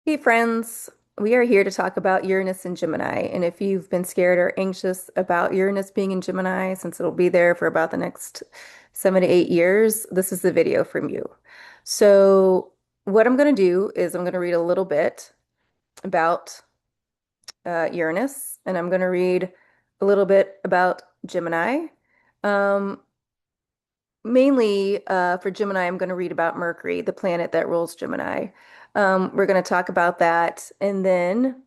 Hey friends, we are here to talk about Uranus and Gemini. And if you've been scared or anxious about Uranus being in Gemini, since it'll be there for about the next 7 to 8 years, this is the video from you. So, what I'm going to do is I'm going to read a little bit about Uranus, and I'm going to read a little bit about Gemini. Um, Mainly for Gemini, I'm going to read about Mercury, the planet that rules Gemini. We're going to talk about that, and then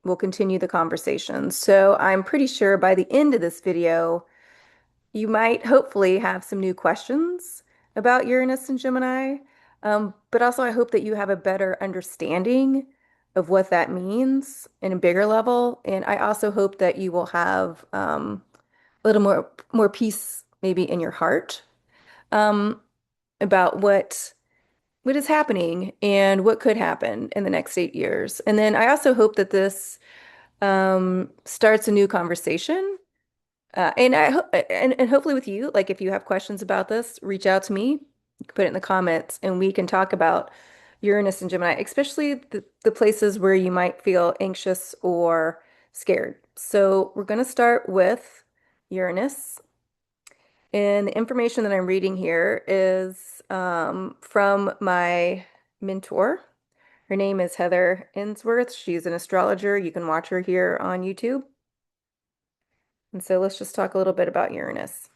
we'll continue the conversation. So I'm pretty sure by the end of this video, you might hopefully have some new questions about Uranus and Gemini. But also, I hope that you have a better understanding of what that means in a bigger level. And I also hope that you will have a little more peace maybe in your heart um, about what is happening and what could happen in the next 8 years. And then I also hope that this starts a new conversation. And I hope and hopefully with you, like if you have questions about this, reach out to me. You can put it in the comments and we can talk about Uranus and Gemini, especially the places where you might feel anxious or scared. So we're going to start with Uranus. And the information that I'm reading here is from my mentor. Her name is Heather Insworth. She's an astrologer. You can watch her here on YouTube. And so let's just talk a little bit about Uranus.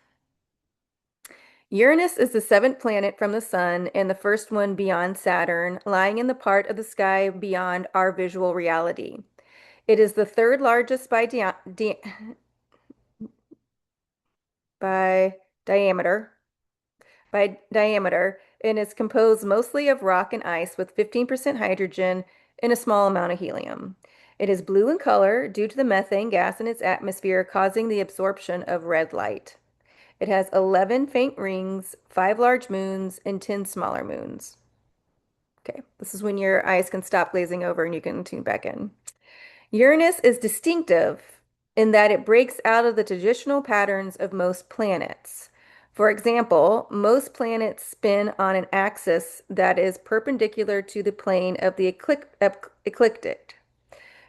Uranus is the seventh planet from the sun and the first one beyond Saturn, lying in the part of the sky beyond our visual reality. It is the third largest by diameter and is composed mostly of rock and ice with 15% hydrogen and a small amount of helium. It is blue in color due to the methane gas in its atmosphere causing the absorption of red light. It has 11 faint rings, 5 large moons, and 10 smaller moons. Okay, this is when your eyes can stop glazing over and you can tune back in. Uranus is distinctive in that it breaks out of the traditional patterns of most planets. For example, most planets spin on an axis that is perpendicular to the plane of the ecliptic.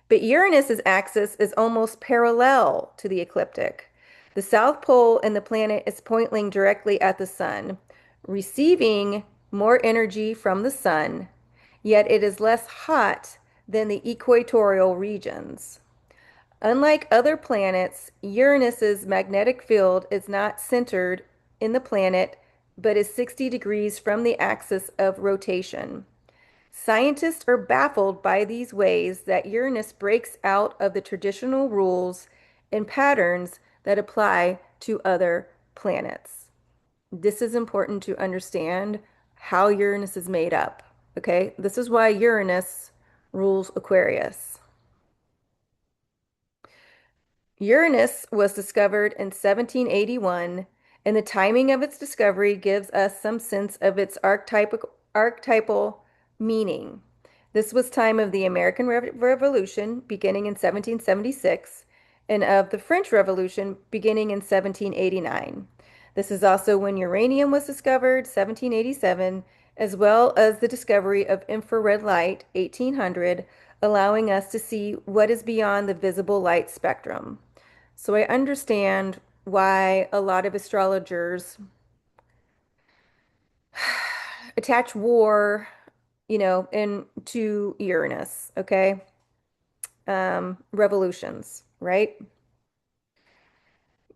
But Uranus's axis is almost parallel to the ecliptic. The South Pole in the planet is pointing directly at the sun, receiving more energy from the sun, yet it is less hot than the equatorial regions. Unlike other planets, Uranus's magnetic field is not centered in the planet, but is 60 degrees from the axis of rotation. Scientists are baffled by these ways that Uranus breaks out of the traditional rules and patterns that apply to other planets. This is important to understand how Uranus is made up. Okay, this is why Uranus rules Aquarius. Uranus was discovered in 1781, and the timing of its discovery gives us some sense of its archetypal meaning. This was time of the American Revolution, beginning in 1776, and of the French Revolution, beginning in 1789. This is also when uranium was discovered, 1787, as well as the discovery of infrared light, 1800, allowing us to see what is beyond the visible light spectrum. So I understand why a lot of astrologers attach war, into Uranus, okay? Revolutions, right?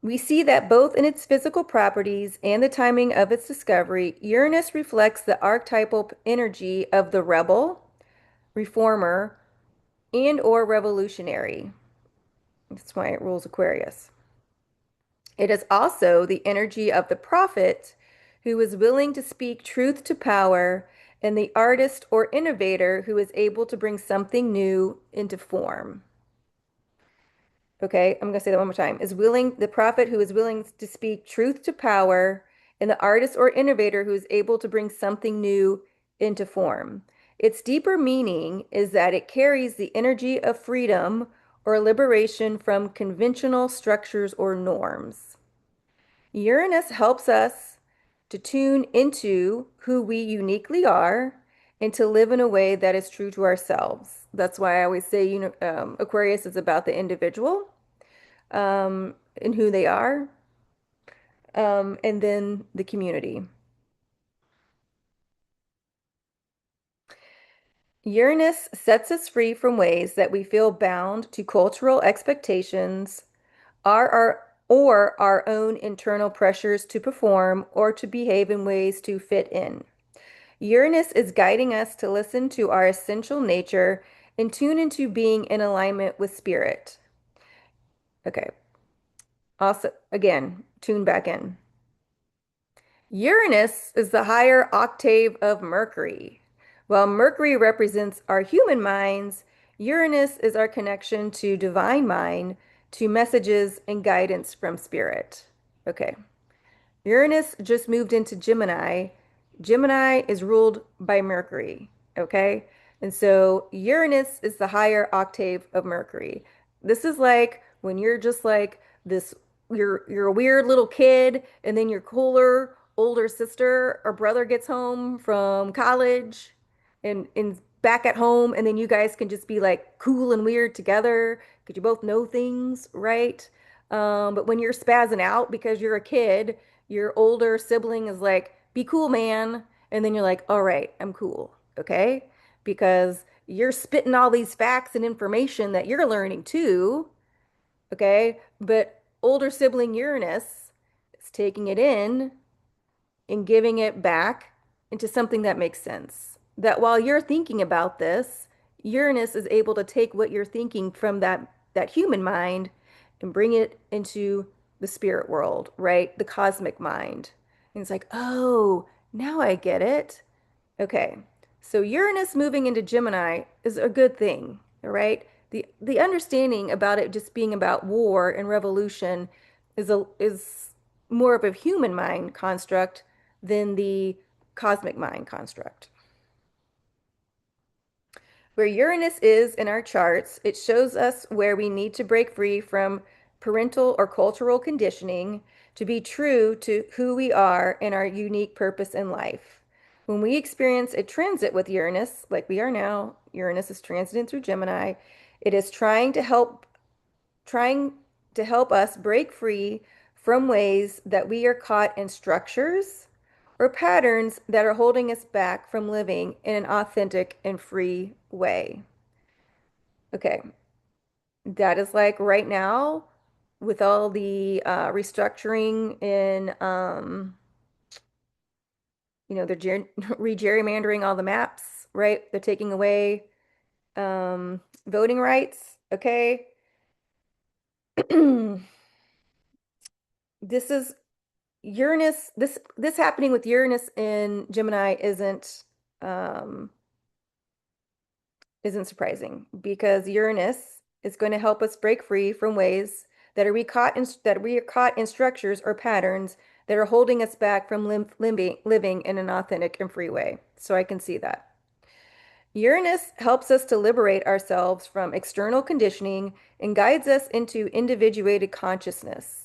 We see that both in its physical properties and the timing of its discovery, Uranus reflects the archetypal energy of the rebel, reformer, and or revolutionary. That's why it rules Aquarius. It is also the energy of the prophet who is willing to speak truth to power and the artist or innovator who is able to bring something new into form. Okay, I'm going to say that one more time. Is willing, the prophet who is willing to speak truth to power and the artist or innovator who is able to bring something new into form. Its deeper meaning is that it carries the energy of freedom or liberation from conventional structures or norms. Uranus helps us to tune into who we uniquely are and to live in a way that is true to ourselves. That's why I always say, Aquarius is about the individual and who they are, and then the community. Uranus sets us free from ways that we feel bound to cultural expectations or our own internal pressures to perform or to behave in ways to fit in. Uranus is guiding us to listen to our essential nature and tune into being in alignment with spirit. Okay. Also, again, tune back in. Uranus is the higher octave of Mercury. While Mercury represents our human minds, Uranus is our connection to divine mind, to messages and guidance from spirit. Okay. Uranus just moved into Gemini. Gemini is ruled by Mercury, okay? And so Uranus is the higher octave of Mercury. This is like when you're just like this, you're a weird little kid, and then your cooler older sister or brother gets home from college and back at home, and then you guys can just be like cool and weird together because you both know things, right? But when you're spazzing out because you're a kid, your older sibling is like, be cool, man. And then you're like, all right, I'm cool. Okay. Because you're spitting all these facts and information that you're learning too. Okay. But older sibling Uranus is taking it in and giving it back into something that makes sense. That while you're thinking about this, Uranus is able to take what you're thinking from that human mind and bring it into the spirit world, right? The cosmic mind. And it's like, oh, now I get it. Okay. So Uranus moving into Gemini is a good thing, all right? The understanding about it just being about war and revolution is more of a human mind construct than the cosmic mind construct. Where Uranus is in our charts, it shows us where we need to break free from parental or cultural conditioning to be true to who we are and our unique purpose in life. When we experience a transit with Uranus, like we are now, Uranus is transiting through Gemini, it is trying to help us break free from ways that we are caught in structures or patterns that are holding us back from living in an authentic and free way. Okay, that is like right now with all the restructuring in, they're re-gerrymandering all the maps, right? They're taking away voting rights. Okay. This is Uranus, this happening with Uranus in Gemini um isn't surprising because Uranus is going to help us break free from ways that we are caught in structures or patterns that are holding us back from living in an authentic and free way. So I can see that. Uranus helps us to liberate ourselves from external conditioning and guides us into individuated consciousness.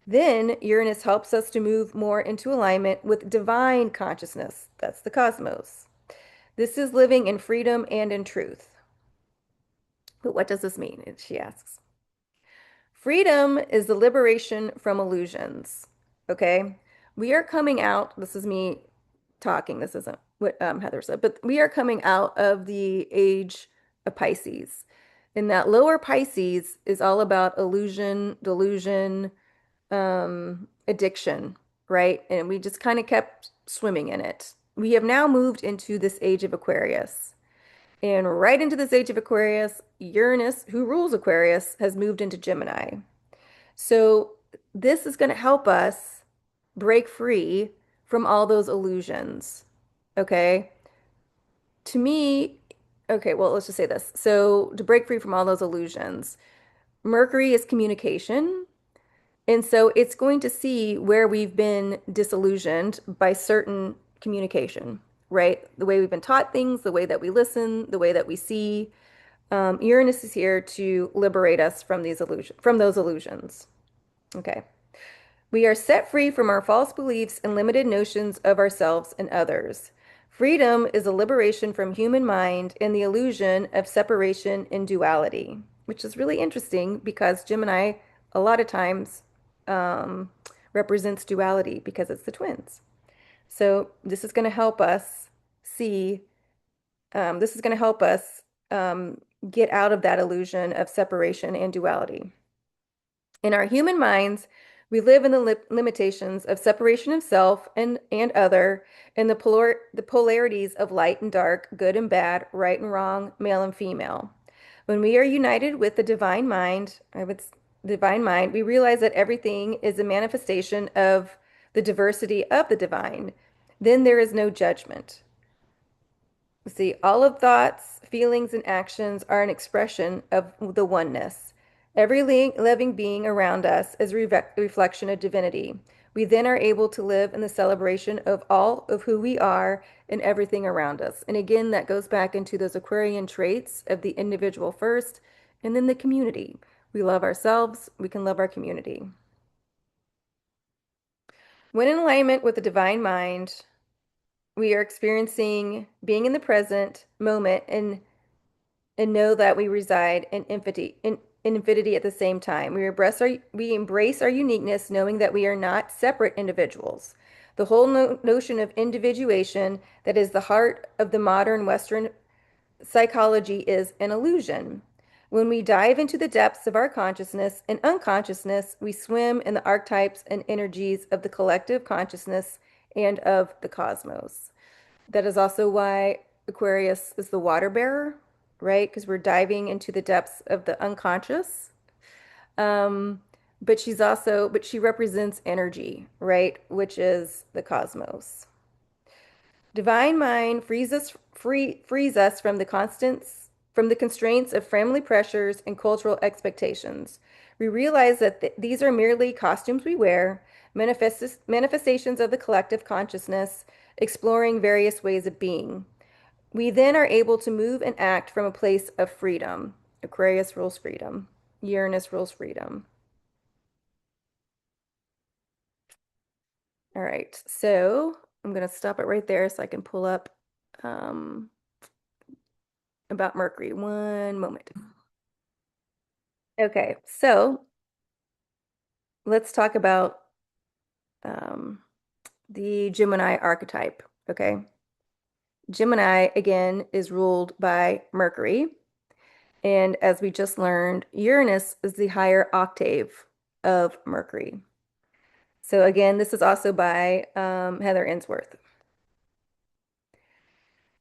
Then Uranus helps us to move more into alignment with divine consciousness. That's the cosmos. This is living in freedom and in truth. But what does this mean? She asks. Freedom is the liberation from illusions. Okay. We are coming out. This is me talking. This isn't what Heather said, but we are coming out of the age of Pisces. And that lower Pisces is all about illusion, delusion, addiction, right? And we just kind of kept swimming in it. We have now moved into this age of Aquarius. And right into this age of Aquarius, Uranus, who rules Aquarius, has moved into Gemini. So this is going to help us break free from all those illusions. Okay. To me, okay, well, let's just say this. So to break free from all those illusions, Mercury is communication. And so it's going to see where we've been disillusioned by certain communication, right? The way we've been taught things, the way that we listen, the way that we see. Uranus is here to liberate us from those illusions. Okay. We are set free from our false beliefs and limited notions of ourselves and others. Freedom is a liberation from human mind and the illusion of separation and duality, which is really interesting because Gemini a lot of times um, represents duality because it's the twins. So this is going to help us see, this is going to help us get out of that illusion of separation and duality. In our human minds, we live in the limitations of separation of self and other, and the polarities of light and dark, good and bad, right and wrong, male and female. When we are united with the divine mind, divine mind, we realize that everything is a manifestation of the diversity of the divine. Then there is no judgment. See, all of thoughts, feelings, and actions are an expression of the oneness. Every living being around us is a reflection of divinity. We then are able to live in the celebration of all of who we are and everything around us. And again, that goes back into those Aquarian traits of the individual first and then the community. We love ourselves, we can love our community. When in alignment with the divine mind, we are experiencing being in the present moment and know that we reside in infinity at the same time. We embrace our uniqueness, knowing that we are not separate individuals. The whole notion of individuation that is the heart of the modern Western psychology is an illusion. When we dive into the depths of our consciousness and unconsciousness, we swim in the archetypes and energies of the collective consciousness and of the cosmos. That is also why Aquarius is the water bearer, right? Because we're diving into the depths of the unconscious. Um, but she represents energy, right? Which is the cosmos. Divine mind frees us from from the constraints of family pressures and cultural expectations. We realize that these are merely costumes we wear, manifestations of the collective consciousness, exploring various ways of being. We then are able to move and act from a place of freedom. Aquarius rules freedom. Uranus rules freedom. All right, so I'm going to stop it right there so I can pull up um, about Mercury. One moment. Okay, so let's talk about um, the Gemini archetype. Okay, Gemini again is ruled by Mercury. And as we just learned, Uranus is the higher octave of Mercury. So again, this is also by Heather Ainsworth.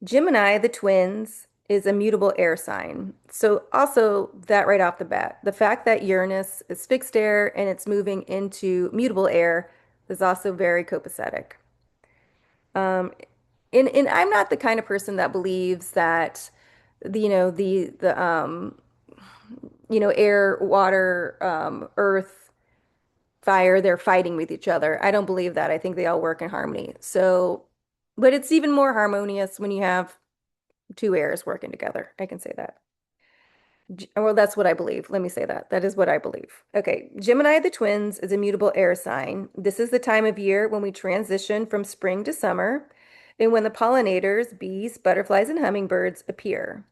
Gemini, the twins, is a mutable air sign. So also that right off the bat, the fact that Uranus is fixed air and it's moving into mutable air is also very copacetic. Um, and I'm not the kind of person that believes that the air, water, earth, fire, they're fighting with each other. I don't believe that. I think they all work in harmony. So, but it's even more harmonious when you have two airs working together. I can say that. Well, that's what I believe. Let me say that. That is what I believe. Okay. Gemini the twins is a mutable air sign. This is the time of year when we transition from spring to summer and when the pollinators, bees, butterflies, and hummingbirds appear.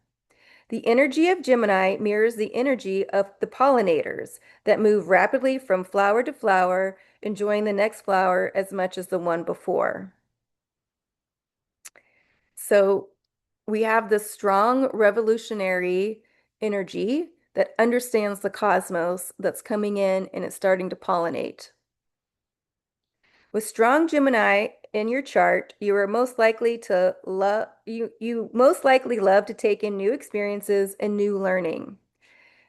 The energy of Gemini mirrors the energy of the pollinators that move rapidly from flower to flower, enjoying the next flower as much as the one before. So we have this strong revolutionary energy that understands the cosmos that's coming in and it's starting to pollinate. With strong Gemini in your chart, you are most likely to love you most likely love to take in new experiences and new learning.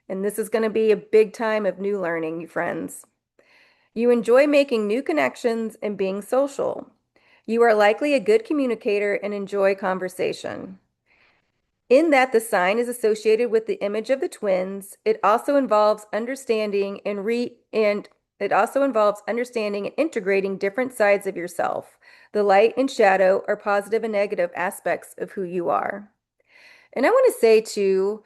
And this is going to be a big time of new learning, you friends. You enjoy making new connections and being social. You are likely a good communicator and enjoy conversation. In that the sign is associated with the image of the twins, it also involves understanding and it also involves understanding and integrating different sides of yourself. The light and shadow are positive and negative aspects of who you are. And I want to say to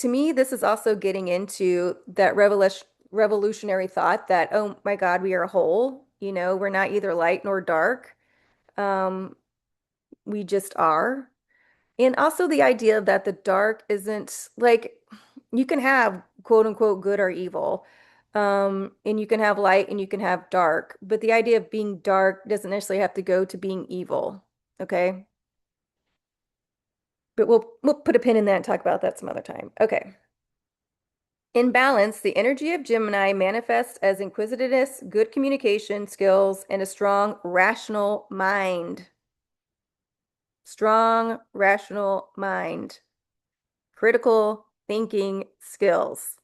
me, this is also getting into that revolutionary thought that, oh my God, we are a whole, we're not either light nor dark. Um, We just are. And also the idea that the dark isn't like you can have quote unquote good or evil. And you can have light and you can have dark, but the idea of being dark doesn't necessarily have to go to being evil. Okay. But we'll put a pin in that and talk about that some other time. Okay. In balance, the energy of Gemini manifests as inquisitiveness, good communication skills, and a strong rational mind. Strong rational mind. Critical thinking skills.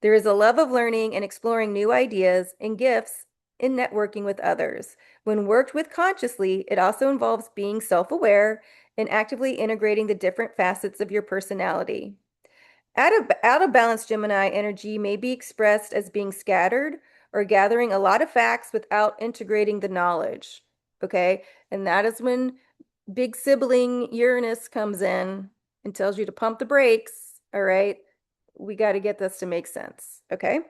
There is a love of learning and exploring new ideas and gifts in networking with others. When worked with consciously, it also involves being self-aware and actively integrating the different facets of your personality. Out of balance Gemini energy may be expressed as being scattered or gathering a lot of facts without integrating the knowledge. Okay. And that is when big sibling Uranus comes in and tells you to pump the brakes. All right. We got to get this to make sense. Okay.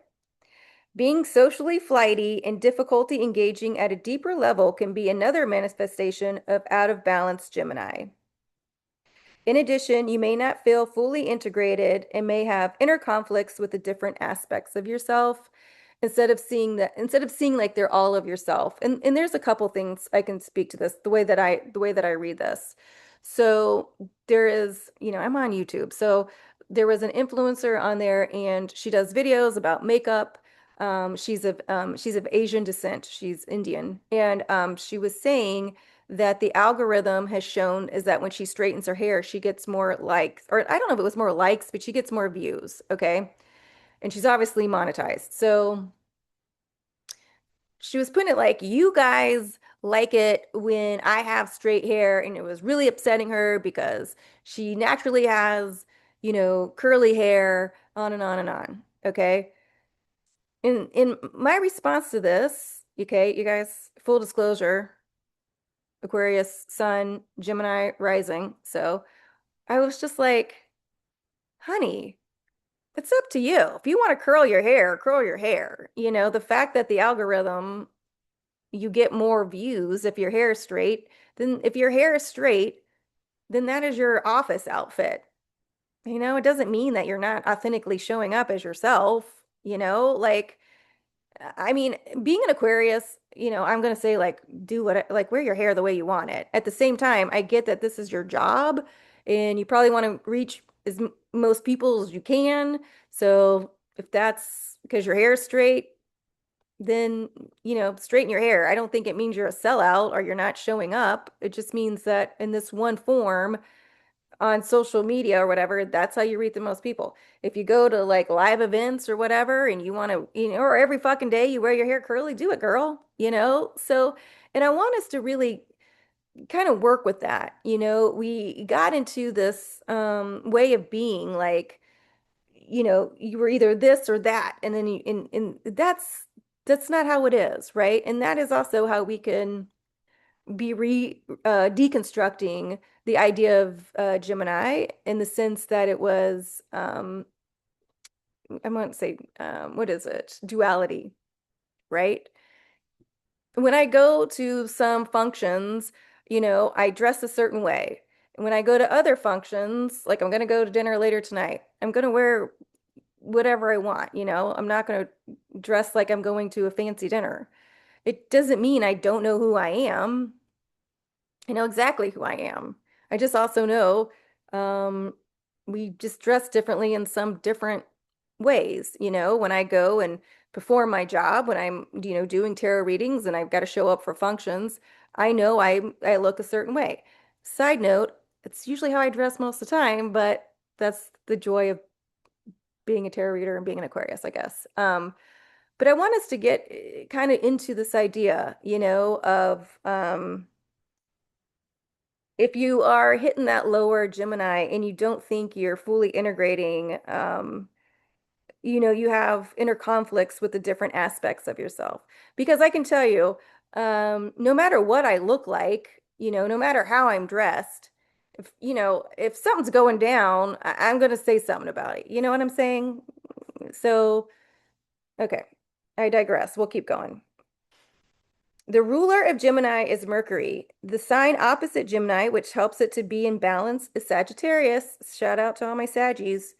Being socially flighty and difficulty engaging at a deeper level can be another manifestation of out of balance Gemini. In addition, you may not feel fully integrated and may have inner conflicts with the different aspects of yourself instead of seeing like they're all of yourself. And there's a couple things I can speak to this, the way that I read this. So there is, I'm on YouTube. So there was an influencer on there and she does videos about makeup. She's of Asian descent. She's Indian. And she was saying that the algorithm has shown is that when she straightens her hair, she gets more likes, or I don't know if it was more likes, but she gets more views. Okay. And she's obviously monetized. So she was putting it like, you guys like it when I have straight hair, and it was really upsetting her because she naturally has, curly hair, on and on and on. Okay. In my response to this, okay, you guys, full disclosure, Aquarius, Sun, Gemini rising. So I was just like, honey, it's up to you. If you want to curl your hair, curl your hair. The fact that the algorithm, you get more views if your hair is straight, then if your hair is straight, then that is your office outfit. It doesn't mean that you're not authentically showing up as yourself, like I mean, being an Aquarius, I'm gonna say like do what like wear your hair the way you want it. At the same time, I get that this is your job and you probably want to reach as most people as you can. So if that's because your hair is straight, then straighten your hair. I don't think it means you're a sellout or you're not showing up. It just means that in this one form, on social media or whatever, that's how you reach the most people. If you go to like live events or whatever and you want to, or every fucking day you wear your hair curly, do it, girl, So, and I want us to really kind of work with that. We got into this way of being like, you were either this or that, and then and that's not how it is, right? And that is also how we can be deconstructing the idea of Gemini in the sense that it was I won't say what is it? Duality, right? When I go to some functions, I dress a certain way. And when I go to other functions, like I'm going to go to dinner later tonight, I'm going to wear whatever I want, I'm not going to dress like I'm going to a fancy dinner. It doesn't mean I don't know who I am. I know exactly who I am. I just also know um, we just dress differently in some different ways. When I go and perform my job, when I'm, doing tarot readings and I've got to show up for functions, I know I look a certain way. Side note, it's usually how I dress most of the time, but that's the joy of being a tarot reader and being an Aquarius, I guess. But I want us to get kind of into this idea, of if you are hitting that lower Gemini and you don't think you're fully integrating, you have inner conflicts with the different aspects of yourself. Because I can tell you, no matter what I look like, no matter how I'm dressed, if something's going down, I'm going to say something about it. You know what I'm saying? So, okay, I digress. We'll keep going. The ruler of Gemini is Mercury. The sign opposite Gemini, which helps it to be in balance, is Sagittarius. Shout out to all my Saggies.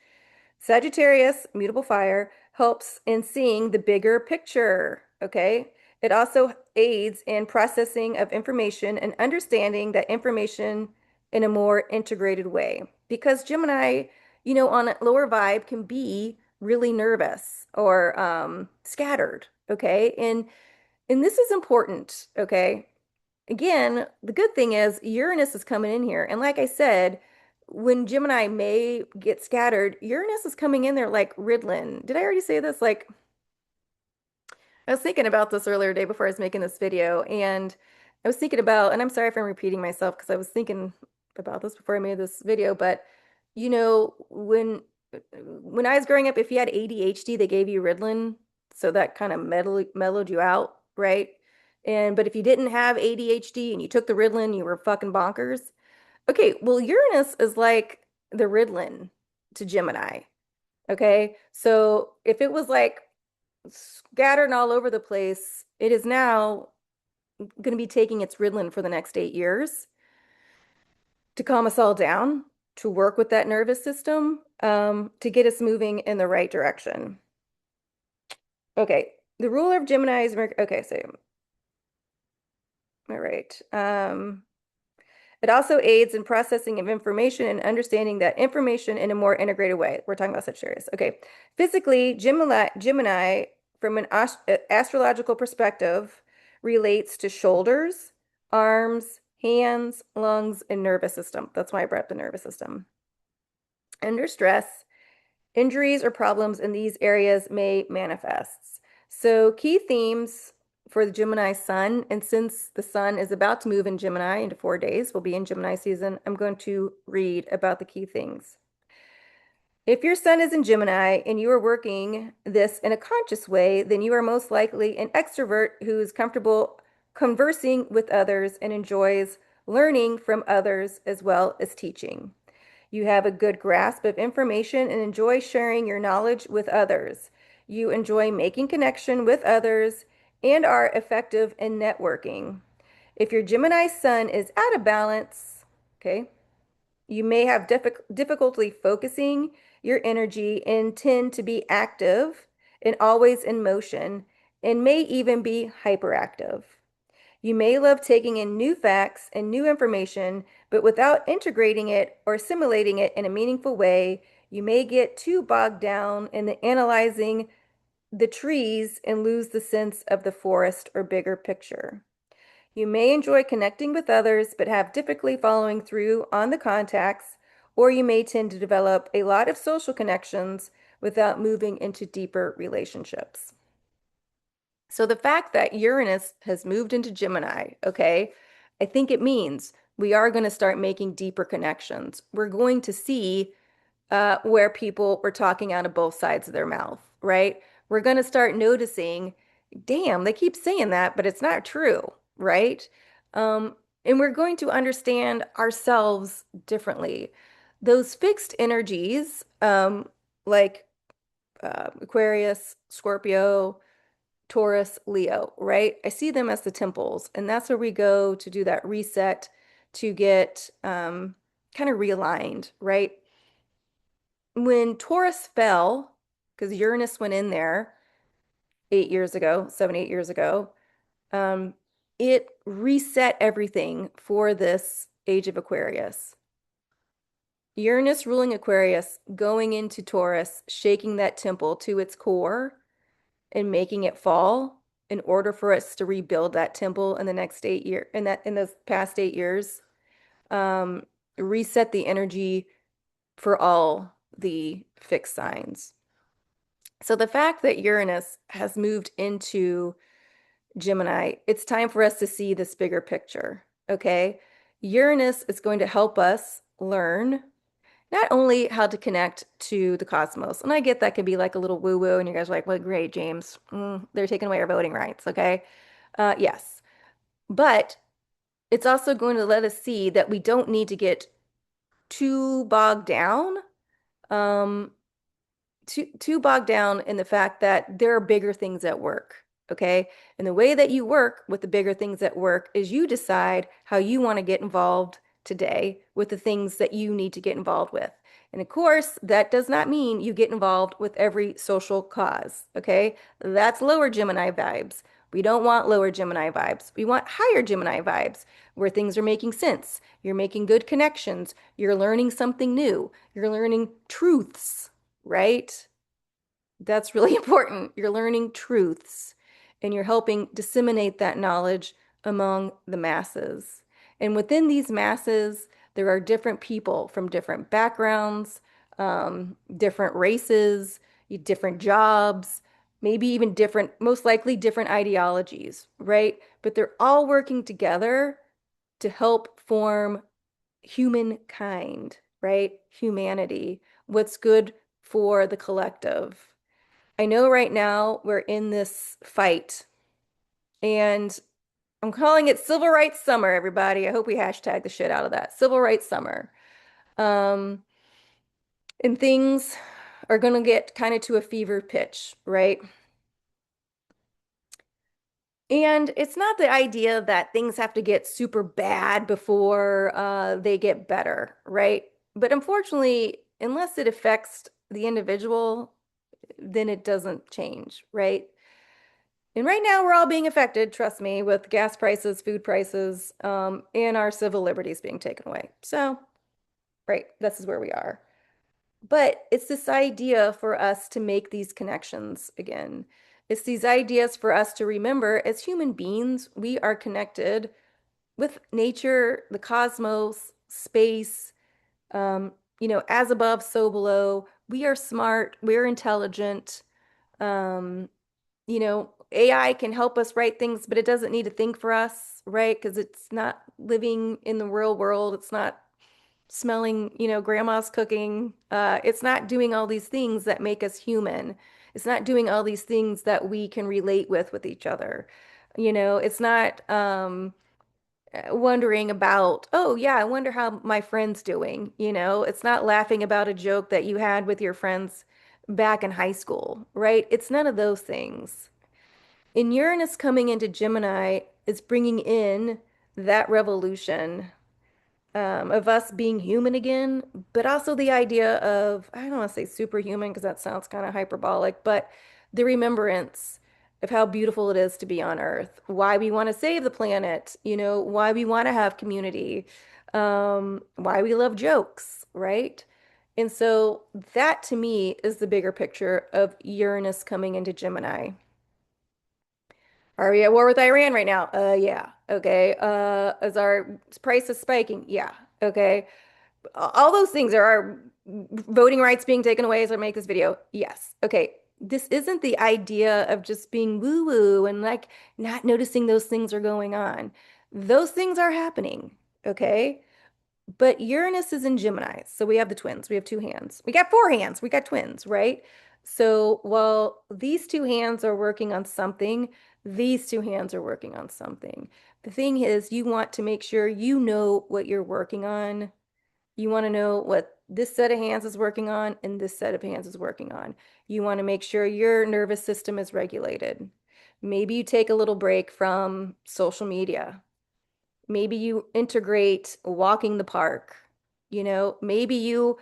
Sagittarius, mutable fire, helps in seeing the bigger picture. Okay. It also aids in processing of information and understanding that information in a more integrated way. Because Gemini, on a lower vibe can be really nervous or scattered. Okay. And this is important. Okay. Again, the good thing is Uranus is coming in here. And like I said, when Gemini may get scattered, Uranus is coming in there like Ritalin. Did I already say this? Like, I was thinking about this earlier today before I was making this video, and I was thinking about, and I'm sorry if I'm repeating myself because I was thinking about this before I made this video, but when I was growing up, if you had ADHD, they gave you Ritalin, so that kind of mellowed you out, right? But if you didn't have ADHD and you took the Ritalin, you were fucking bonkers. Okay, well, Uranus is like the Ritalin to Gemini. Okay, so if it was like scattered all over the place, it is now going to be taking its Ritalin for the next 8 years to calm us all down, to work with that nervous system, to get us moving in the right direction. Okay, the ruler of Gemini is Mercury. Okay, so all right. It also aids in processing of information and understanding that information in a more integrated way. We're talking about Sagittarius. Okay. Physically, Gemini from an astrological perspective, relates to shoulders, arms, hands, lungs, and nervous system. That's why I brought up the nervous system. Under stress, injuries or problems in these areas may manifest. So key themes for the Gemini sun, and since the sun is about to move in Gemini into 4 days, we'll be in Gemini season, I'm going to read about the key things. If your sun is in Gemini and you are working this in a conscious way, then you are most likely an extrovert who is comfortable conversing with others and enjoys learning from others as well as teaching. You have a good grasp of information and enjoy sharing your knowledge with others. You enjoy making connection with others and are effective in networking. If your Gemini sun is out of balance, okay, you may have difficulty focusing your energy and tend to be active and always in motion and may even be hyperactive. You may love taking in new facts and new information, but without integrating it or assimilating it in a meaningful way, you may get too bogged down in the analyzing the trees and lose the sense of the forest or bigger picture. You may enjoy connecting with others, but have difficulty following through on the contacts, or you may tend to develop a lot of social connections without moving into deeper relationships. So the fact that Uranus has moved into Gemini, okay, I think it means we are going to start making deeper connections. We're going to see where people were talking out of both sides of their mouth, right? We're going to start noticing, damn, they keep saying that, but it's not true, right? And we're going to understand ourselves differently. Those fixed energies, like Aquarius, Scorpio, Taurus, Leo, right? I see them as the temples, and that's where we go to do that reset to get kind of realigned, right? When Taurus fell, because Uranus went in there 8 years ago, 7, 8 years ago, um, it reset everything for this age of Aquarius. Uranus ruling Aquarius, going into Taurus, shaking that temple to its core and making it fall in order for us to rebuild that temple in the next 8 years, in those past 8 years, um, reset the energy for all the fixed signs. So the fact that Uranus has moved into Gemini, it's time for us to see this bigger picture, okay? Uranus is going to help us learn not only how to connect to the cosmos, and I get that could be like a little woo-woo, and you guys are like, well, great, James, they're taking away our voting rights, okay? Yes, but it's also going to let us see that we don't need to get too bogged down, um, too bogged down in the fact that there are bigger things at work, Okay. And the way that you work with the bigger things at work is you decide how you want to get involved today with the things that you need to get involved with. And of course, that does not mean you get involved with every social cause. Okay. That's lower Gemini vibes. We don't want lower Gemini vibes. We want higher Gemini vibes where things are making sense. You're making good connections. You're learning something new. You're learning truths, right? That's really important. You're learning truths and you're helping disseminate that knowledge among the masses. And within these masses, there are different people from different backgrounds, different races, different jobs, maybe even different, most likely different ideologies, right? But they're all working together to help form humankind, right? Humanity, what's good for the collective. I know right now we're in this fight, and I'm calling it Civil Rights Summer, everybody. I hope we hashtag the shit out of that. Civil Rights Summer. Um, and things are going to get kind of to a fever pitch, right? And it's not the idea that things have to get super bad before they get better, right? But unfortunately, unless it affects the individual, then it doesn't change, right? And right now, we're all being affected, trust me, with gas prices, food prices, and our civil liberties being taken away. So, right, this is where we are. But it's this idea for us to make these connections again. It's these ideas for us to remember as human beings, we are connected with nature, the cosmos, space, um, as above, so below. We are smart, we're intelligent. Um, AI can help us write things, but it doesn't need to think for us, right? Because it's not living in the real world. It's not smelling, grandma's cooking. It's not doing all these things that make us human. It's not doing all these things that we can relate with each other. It's not wondering about, oh, yeah, I wonder how my friend's doing. It's not laughing about a joke that you had with your friends back in high school, right? It's none of those things. And Uranus coming into Gemini is bringing in that revolution of us being human again, but also the idea of, I don't want to say superhuman because that sounds kind of hyperbolic, but the remembrance of how beautiful it is to be on Earth, why we want to save the planet, why we want to have community, why we love jokes, right? And so that to me is the bigger picture of Uranus coming into Gemini. Are we at war with Iran right now? Yeah. Okay. Is our prices spiking? Yeah. Okay. All those things are our voting rights being taken away as I make this video. Yes. Okay. This isn't the idea of just being woo-woo and like not noticing those things are going on. Those things are happening. Okay. But Uranus is in Gemini. So we have the twins. We have two hands. We got four hands. We got twins, right? So while these two hands are working on something, these two hands are working on something. The thing is, you want to make sure you know what you're working on. You want to know what this set of hands is working on and this set of hands is working on. You want to make sure your nervous system is regulated. Maybe you take a little break from social media. Maybe you integrate walking the park. Maybe you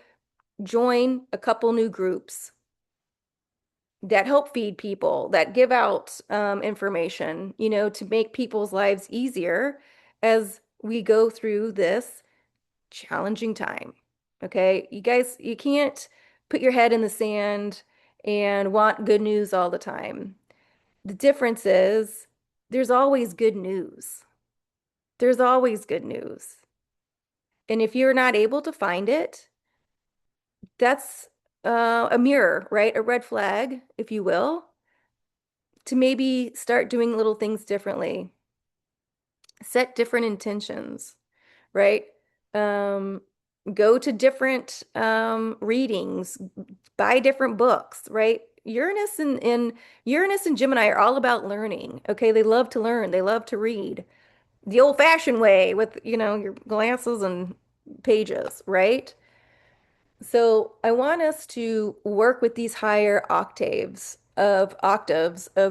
join a couple new groups that help feed people, that give out information, to make people's lives easier as we go through this challenging time. Okay, you guys, you can't put your head in the sand and want good news all the time. The difference is there's always good news. There's always good news. And if you're not able to find it, that's a mirror, right? A red flag, if you will, to maybe start doing little things differently, set different intentions, right? Um, Go to different readings, buy different books, right? Uranus and Gemini are all about learning. Okay, they love to learn, they love to read the old-fashioned way with, your glasses and pages, right? So I want us to work with these higher octaves of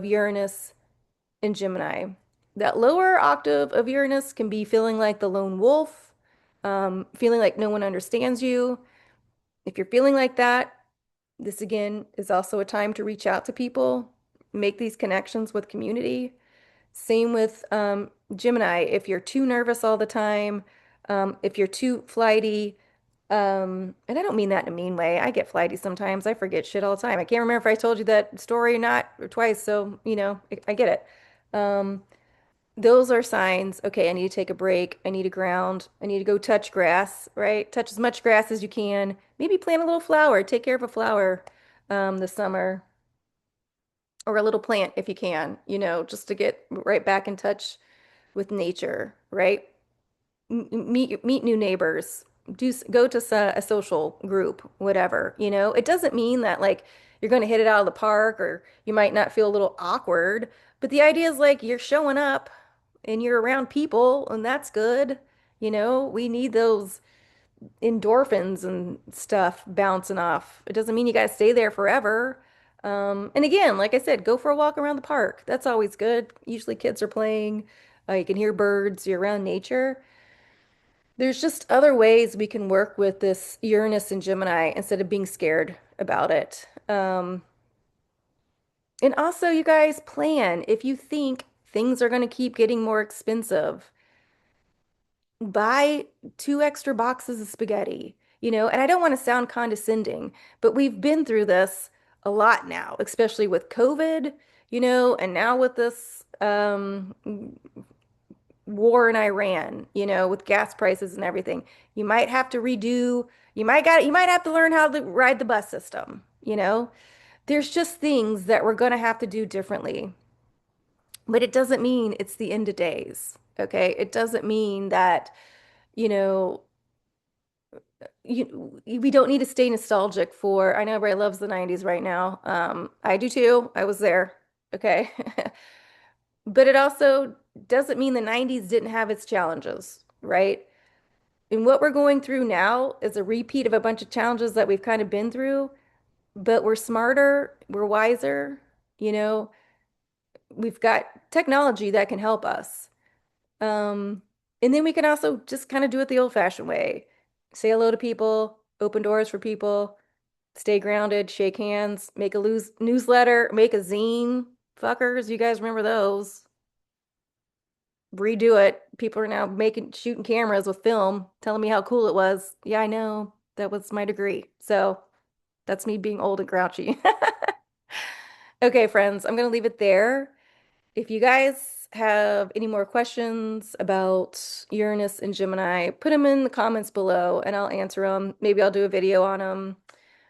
Uranus and Gemini. That lower octave of Uranus can be feeling like the lone wolf, feeling like no one understands you. If you're feeling like that, this again is also a time to reach out to people, make these connections with community. Same with Gemini. If you're too nervous all the time, if you're too flighty, and I don't mean that in a mean way. I get flighty sometimes. I forget shit all the time. I can't remember if I told you that story or not or twice. So, I get it. Um, those are signs. Okay, I need to take a break. I need to ground. I need to go touch grass, right? Touch as much grass as you can. Maybe plant a little flower. Take care of a flower this summer or a little plant if you can, just to get right back in touch with nature, right? Meet new neighbors, go to a social group, whatever, It doesn't mean that like you're going to hit it out of the park or you might not feel a little awkward, but the idea is like you're showing up and you're around people and that's good. We need those endorphins and stuff bouncing off. It doesn't mean you got to stay there forever. And again, like I said, go for a walk around the park. That's always good. Usually kids are playing. You can hear birds. You're around nature. There's just other ways we can work with this Uranus and Gemini instead of being scared about it. And also, you guys plan if you think things are going to keep getting more expensive, buy two extra boxes of spaghetti, and I don't want to sound condescending, but we've been through this a lot now, especially with COVID, and now with this war in Iran, with gas prices and everything. You might have to redo, you might have to learn how to ride the bus system. There's just things that we're going to have to do differently. But it doesn't mean it's the end of days, okay? It doesn't mean that, you know, we don't need to stay nostalgic for, I know everybody loves the 90s right now. I do too. I was there, okay? But it also doesn't mean the 90s didn't have its challenges, right? And what we're going through now is a repeat of a bunch of challenges that we've kind of been through, but we're smarter, we're wiser, you know, we've got technology that can help us. Um, and then we can also just kind of do it the old-fashioned way. Say hello to people, open doors for people, stay grounded, shake hands, make a newsletter, make a zine. Fuckers, you guys remember those? Redo it. People are now shooting cameras with film, telling me how cool it was. Yeah, I know. That was my degree. So that's me being old and grouchy. Okay, friends, I'm going to leave it there. If you guys have any more questions about Uranus and Gemini, put them in the comments below and I'll answer them. Maybe I'll do a video on them.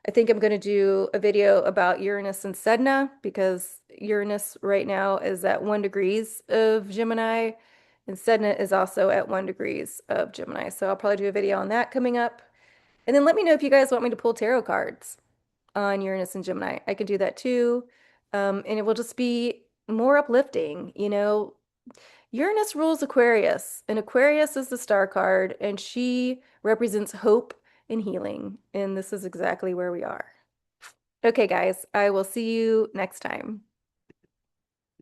I think I'm going to do a video about Uranus and Sedna because Uranus right now is at 1 degrees of Gemini and Sedna is also at 1 degrees of Gemini. So I'll probably do a video on that coming up. And then let me know if you guys want me to pull tarot cards on Uranus and Gemini. I can do that too. And it will just be more uplifting. Uranus rules Aquarius, and Aquarius is the star card, and she represents hope and healing. And this is exactly where we are. Okay, guys, I will see you next time.